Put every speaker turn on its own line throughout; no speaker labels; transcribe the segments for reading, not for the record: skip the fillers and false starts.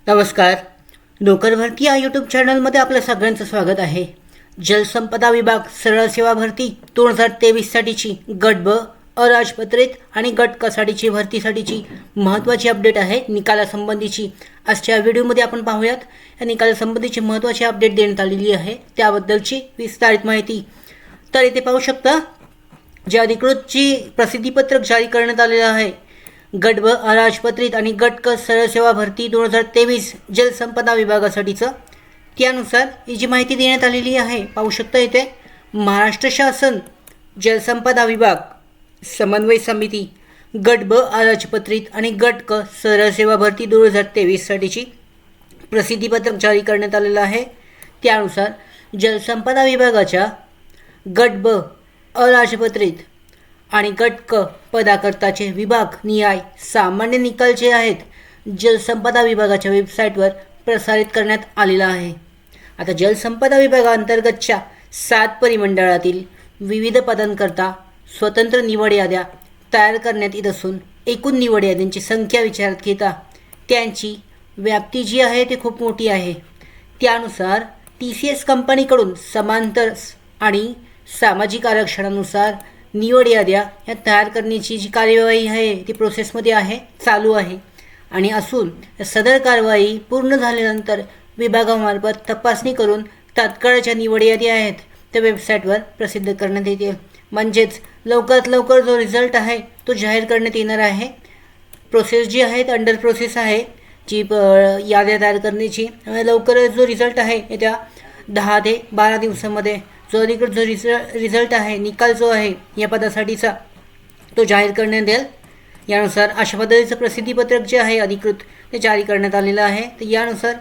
नमस्कार. नोकर भरती या यूट्यूब चॅनलमध्ये आपलं सगळ्यांचं स्वागत आहे. जलसंपदा विभाग सरळ सेवा भरती 2023साठीची गट ब अराजपत्रित आणि गट क साठीची भरतीसाठीची महत्त्वाची अपडेट आहे. निकालासंबंधीची आजच्या व्हिडिओमध्ये आपण पाहूयात. या निकालासंबंधीची महत्त्वाची अपडेट देण्यात आलेली आहे, त्याबद्दलची विस्तारित माहिती. तर इथे पाहू शकता, जे अधिकृतची प्रसिद्धीपत्रक जारी करण्यात आलेलं आहे, गट ब अराजपत्रित आणि गट क सरळ सेवा भरती 2023 जलसंपदा विभागासाठीचं, त्यानुसार ही जी माहिती देण्यात आलेली आहे पाहू शकता इथे. महाराष्ट्र शासन जलसंपदा विभाग समन्वय समिती गट ब अराजपत्रित आणि गट क सरळ सेवा भरती 2023साठीची प्रसिद्धीपत्रक जारी करण्यात आलेलं आहे. त्यानुसार जलसंपदा विभागाच्या गट ब अराजपत्रित आणि गट क पदाकरताचे विभाग निहाय सामान्य निकाल जे आहेत जलसंपदा विभागाच्या वेबसाईटवर प्रसारित करण्यात आलेला आहे. आता जलसंपदा विभागाअंतर्गतच्या 7 परिमंडळातील विविध पदांकरता स्वतंत्र निवड याद्या तयार करण्यात येत असून, एकूण निवड याद्यांची संख्या विचारात घेता त्यांची व्याप्ती जी आहे ती खूप मोठी आहे. त्यानुसार TCS कंपनीकडून समांतर आणि सामाजिक आरक्षणानुसार निवड याद्या ह्या तयार करण्याची जी कार्यवाही आहे ती प्रोसेसमध्ये आहे, चालू आहे आणि असून सदर कारवाई पूर्ण झाल्यानंतर विभागामार्फत तपासणी करून तात्काळच्या निवड याद्या आहेत त्या वेबसाईटवर प्रसिद्ध करण्यात येतील. म्हणजेच लवकरात लवकर जो रिझल्ट आहे तो जाहीर करण्यात येणार आहे. प्रोसेस जी आहे अंडर प्रोसेस आहे जी याद्या तयार करण्याची. लवकरच जो रिझल्ट आहे येत्या 10 ते 12 दिवसामध्ये जो अधिकृत जो रिझल्ट आहे, निकाल जो आहे या पदासाठीचा, तो जाहीर करण्यात येईल. यानुसार अशा पद्धतीचं प्रसिद्धीपत्रक जे आहे अधिकृत ते जारी करण्यात आलेलं आहे. तर यानुसार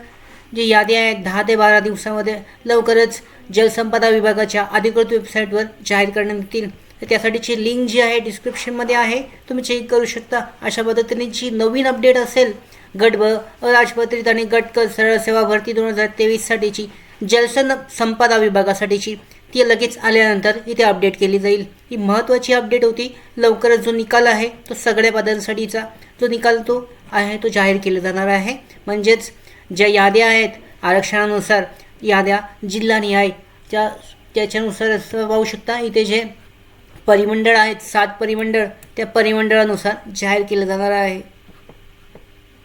जे याद्या आहेत 10 ते 12 दिवसामध्ये लवकरच जलसंपदा विभागाच्या अधिकृत वेबसाईटवर जाहीर करण्यात येतील. तर त्यासाठीची लिंक जी आहे डिस्क्रिप्शनमध्ये आहे, तुम्ही चेक करू शकता. अशा पद्धतीने जी नवीन अपडेट असेल गट ब अराजपत्रित आणि गट क सरळ सेवा भरती 2023साठीची जलसंपदा विभागासाठीची, ती लगेच आल्यानंतर इथे अपडेट केली जाईल. ही महत्त्वाची अपडेट होती. लवकरच जो निकाल आहे तो सगळ्या पदांसाठीचा जो निकाल तो आहे तो जाहीर केला जाणार आहे. म्हणजेच ज्या याद्या आहेत आरक्षणानुसार याद्या जिल्हानिहाय त्याच्यानुसार पाहू शकता इथे जे परिमंडळ आहेत 7 परिमंडळ, त्या परिमंडळानुसार जाहीर केलं जाणार आहे.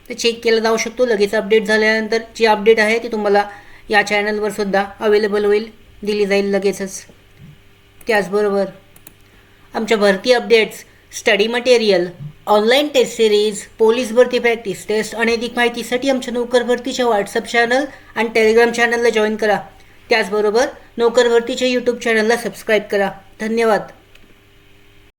ते चेक केलं जाऊ शकतो. लगेच अपडेट झाल्यानंतर जी अपडेट आहे ती तुम्हाला या चॅनलवर सुद्धा अवेलेबल होईल, दिली जाईल लगेचच. त्याचबरोबर आमच्या भरती updates, study material, online test series, police भरती प्रॅक्टिस टेस्ट आणि अधिक माहितीसाठी आमच्या नोकर भरतीच्या व्हॉट्सअप चॅनल आणि टेलिग्राम चॅनलला जॉईन करा. त्याचबरोबर नोकर भरतीच्या यूट्यूब चॅनलला सबस्क्राईब करा. धन्यवाद.